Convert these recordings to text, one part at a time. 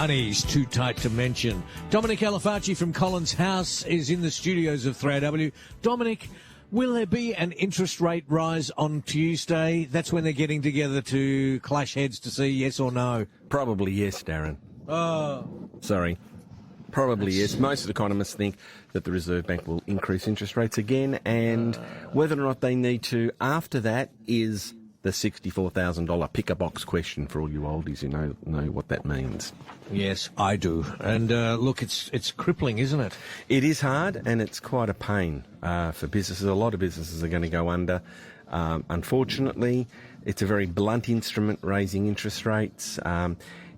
Money's too tight to mention. Dominic Alafaci from Collins House is in the studios of 3AW. Dominic, will there be an interest rate rise on Tuesday? That's when they're getting together to clash heads to see yes or no. Probably yes, Darren. Oh. Sorry. Probably yes. Most economists think that the Reserve Bank will increase interest rates again, and whether or not they need to after that is the $64,000 pick-a-box question for all you oldies who know what that means. Yes, I do. And look, it's crippling, isn't it? It is hard, and it's quite a pain for businesses. A lot of businesses are going to go under. Unfortunately, it's a very blunt instrument, raising interest rates.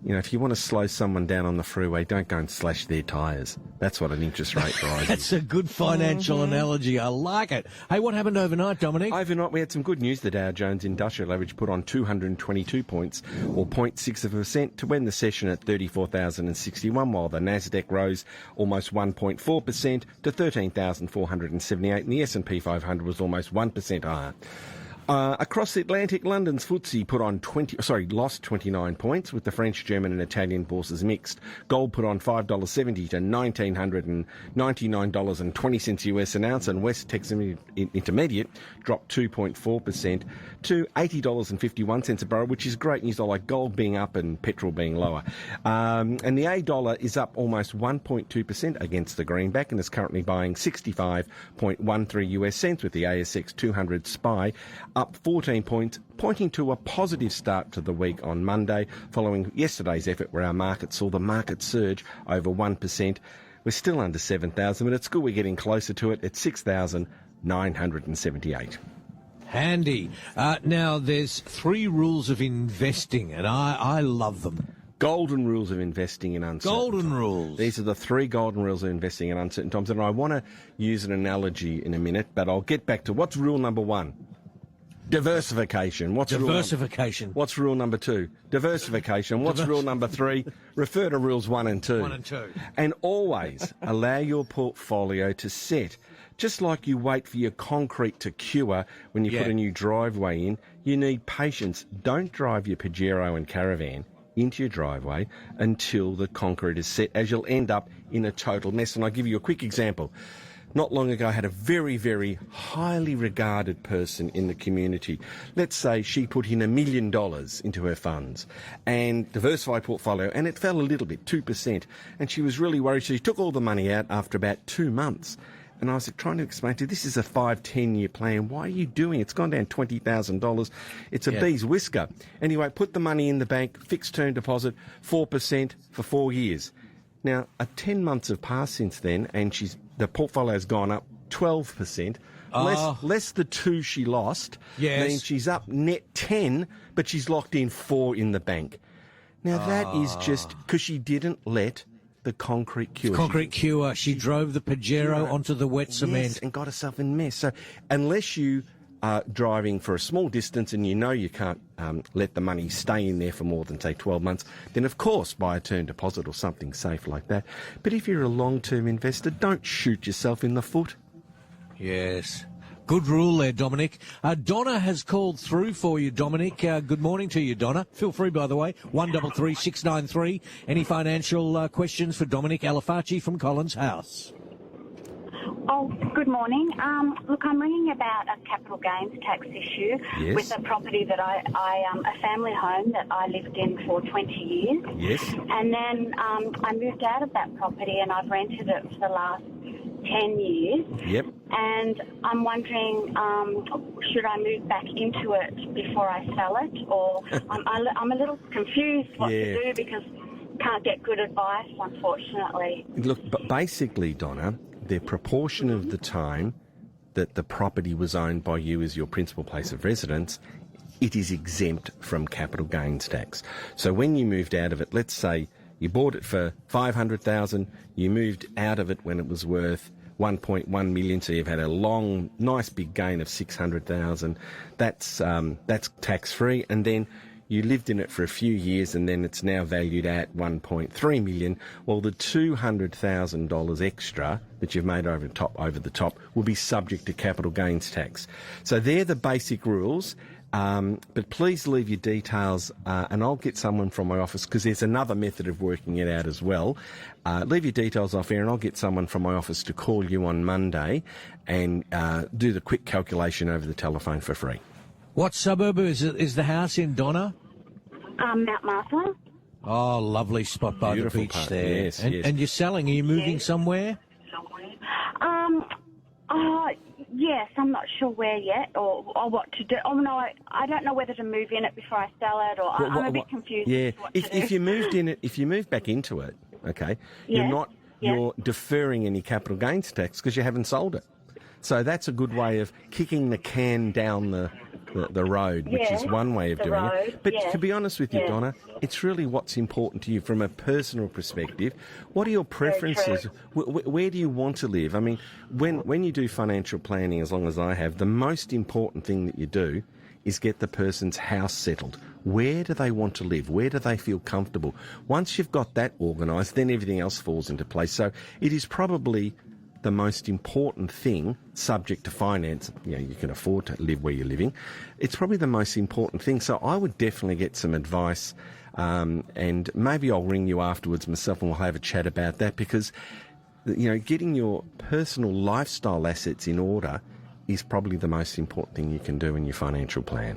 If you want to slow someone down on the freeway, don't go and slash their tyres. That's what an interest rate rise is. That's a good financial analogy. I like it. Hey, what happened overnight, Dominic? Overnight, we had some good news. The Dow Jones Industrial Average put on 222 points, or 0.6%, to end the session at 34,061, while the Nasdaq rose almost 1.4% to 13,478, and the S&P 500 was almost 1% higher. Across the Atlantic, London's FTSE lost 29 points, with the French, German and Italian bourses mixed. Gold put on $5.70 to $1,999.20 US an ounce, and West Texas Intermediate dropped 2.4% to $80.51 a barrel, which is great news. I like gold being up and petrol being lower. And the A dollar is up almost 1.2% against the greenback and is currently buying 65.13 US cents, with the ASX 200 SPY up 14 points, pointing to a positive start to the week on Monday, following yesterday's effort where our market saw the market surge over 1%. We're still under 7,000, but it's good we're getting closer to it at 6,978. Handy. Now, there's 3 rules of investing, and I love them. Golden rules of investing in uncertain Golden times. rules. These are the 3 golden rules of investing in uncertain times, and I want to use an analogy in a minute, but I'll get back to what's rule number 1. Diversification. What's rule number 2? Diversification. What's rule number 3? Refer to rules 1 and 2. 1 and 2. And always allow your portfolio to set. Just like you wait for your concrete to cure when you put a new driveway in, you need patience. Don't drive your Pajero and Caravan into your driveway until the concrete is set, as you'll end up in a total mess. And I'll give you a quick example. Not long ago, I had a very, very highly regarded person in the community. Let's say she put in $1 million into her funds and diversified portfolio, and it fell a little bit, 2%. And she was really worried. So she took all the money out after about 2 months. And I was trying to explain to her, this is a 5-10-year plan. Why are you doing it? It's gone down $20,000. It's a bee's whisker. Anyway, put the money in the bank, fixed term deposit, 4% for 4 years. Now, 10 months have passed since then, and the portfolio's gone up 12%. Less the 2 she lost. Yes. Means she's up net 10, but she's locked in 4 in the bank. Now, that is just because she didn't let the concrete cure. She drove the Pajero onto the wet cement. Yes, and got herself in a mess. So unless you are driving for a small distance and you know you can't let the money stay in there for more than, say, 12 months, then of course buy a term deposit or something safe like that. But if you're a long-term investor, don't shoot yourself in the foot. Yes. Good rule there, Dominic. Donna has called through for you, Dominic. Good morning to you, Donna. Feel free, by the way, 133693. Any financial questions for Dominic Alafaci from Collins House? Oh, good morning. Look, I'm ringing about a capital gains tax issue with a property that a family home that I lived in for 20 years. Yes. And then I moved out of that property and I've rented it for the last 10 years. Yep. And I'm wondering, should I move back into it before I sell it? Or I'm a little confused what to do because can't get good advice, unfortunately. Look, basically, Donna, the proportion of the time that the property was owned by you as your principal place of residence, it is exempt from capital gains tax. So when you moved out of it, let's say you bought it for $500,000, you moved out of it when it was worth $1.1 million, so you've had a long, nice big gain of $600,000. That's tax-free, and then you lived in it for a few years and then it's now valued at $1.3 million. Well, the $200,000 extra that you've made over the top will be subject to capital gains tax. So they're the basic rules. But please leave your details, and I'll get someone from my office, because there's another method of working it out as well. Leave your details off air, and I'll get someone from my office to call you on Monday and do the quick calculation over the telephone for free. What suburb is the house in, Donna? Mount Martha. Oh, lovely spot by Beautiful the beach part. there. Yes, and, yes. and you're selling? Are you moving somewhere? Yes, I'm not sure where yet or what to do. Oh, no, I don't know whether to move in it before I sell it, or I'm a bit confused. Yeah, as to what to do. if you moved in it, if you move back into it, okay, you're deferring any capital gains tax because you haven't sold it. So that's a good way of kicking the can down the road, which is one way of doing it. But to be honest with you, Donna, it's really what's important to you from a personal perspective. What are your preferences? Where do you want to live? I mean, when you do financial planning, as long as I have, the most important thing that you do is get the person's house settled. Where do they want to live? Where do they feel comfortable? Once you've got that organised, then everything else falls into place. So it is probably the most important thing, subject to finance. You can afford to live where you're living. It's probably the most important thing. So I would definitely get some advice, and maybe I'll ring you afterwards myself and we'll have a chat about that, because getting your personal lifestyle assets in order is probably the most important thing you can do in your financial plan.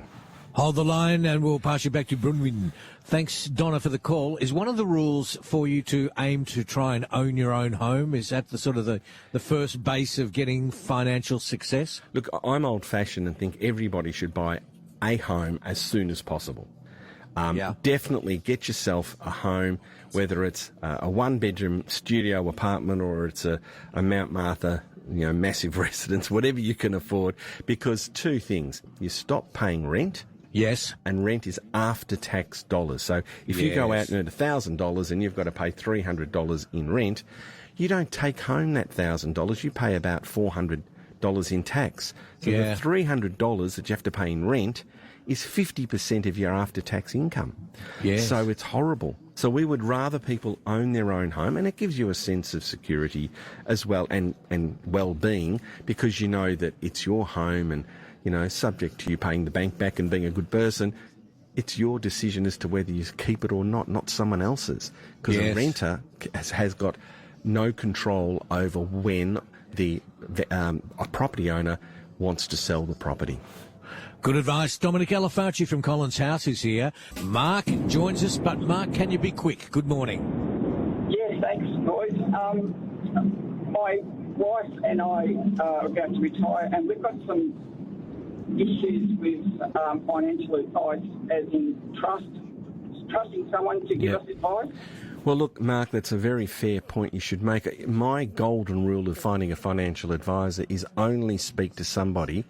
Hold the line and we'll pass you back to Brunwyn. Thanks, Donna, for the call. Is one of the rules for you to aim to try and own your own home? Is that the sort of the first base of getting financial success? Look, I'm old-fashioned and think everybody should buy a home as soon as possible. Definitely get yourself a home, whether it's a one-bedroom studio apartment or it's a Mount Martha, massive residence, whatever you can afford, because two things. You stop paying rent. Yes. And rent is after-tax dollars. So if you go out and earn $1,000 and you've got to pay $300 in rent, you don't take home that $1,000. You pay about $400 in tax. So the $300 that you have to pay in rent is 50% of your after-tax income. Yes. So it's horrible. So we would rather people own their own home, and it gives you a sense of security as well, and well-being, because you know that it's your home and, subject to you paying the bank back and being a good person. It's your decision as to whether you keep it or not someone else's. Because a renter has got no control over when a property owner wants to sell the property. Good advice. Dominic Alafacci from Collins House is here. Mark joins us, but Mark, can you be quick? Good morning. Yes, thanks, boys. My wife and I are going to retire, and we've got some issues with financial advice, as in trusting someone to give us advice. Well, look, Mark, that's a very fair point you should make. My golden rule of finding a financial advisor is only speak to somebody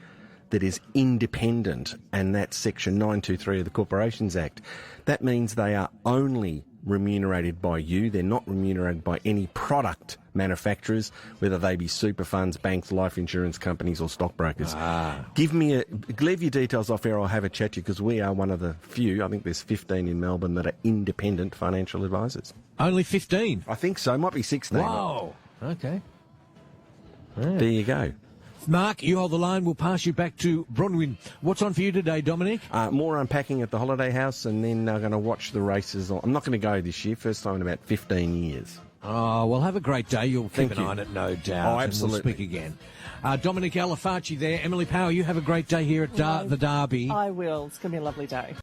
that is independent, and that's Section 923 of the Corporations Act. That means they are only remunerated by you. They're not remunerated by any product manufacturers, whether they be super funds, banks, life insurance companies or stockbrokers. Leave your details off air. I'll have a chat to you, because we are one of the few, I think there's 15 in Melbourne, that are independent financial advisors. Only 15? I think so. Might be 16. Wow. Okay. Yeah. There you go. Mark, you hold the line. We'll pass you back to Bronwyn. What's on for you today, Dominic? More unpacking at the holiday house, and then I'm going to watch the races. I'm not going to go this year. First time in about 15 years. Oh, well, have a great day. You'll keep an eye on it, no doubt. Oh, absolutely. And we'll speak again. Dominic Alafacci there. Emily Power, you have a great day here at the Derby. I will. It's going to be a lovely day.